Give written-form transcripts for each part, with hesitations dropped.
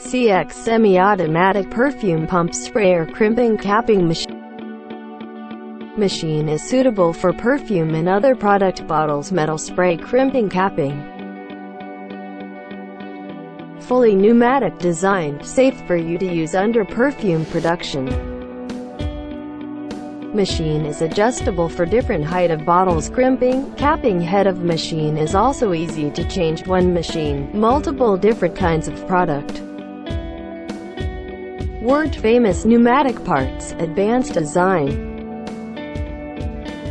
CX semi-automatic perfume pump sprayer crimping capping machine is suitable for perfume and other product bottles. Metal spray crimping capping. Fully pneumatic design, safe for you to use under perfume production. Machine is adjustable for different height of bottles. Crimping, capping head of machine is also easy to change. One machine, multiple different kinds of product. World famous pneumatic parts, advanced design.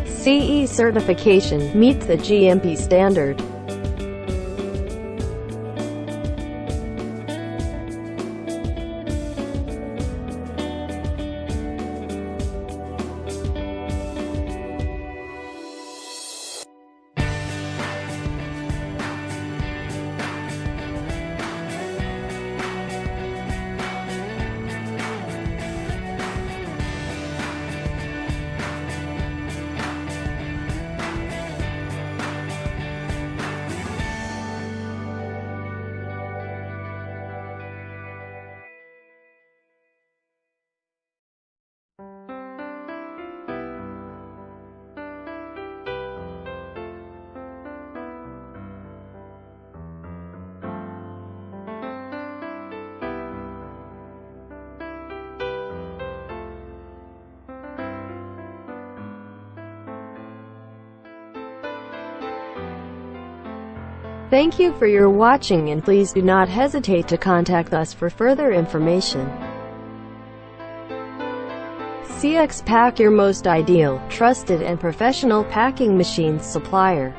CE certification, meets the GMP standard. Thank you for your watching, and please do not hesitate to contact us for further information. CX Pack, your most ideal, trusted and professional packing machines supplier.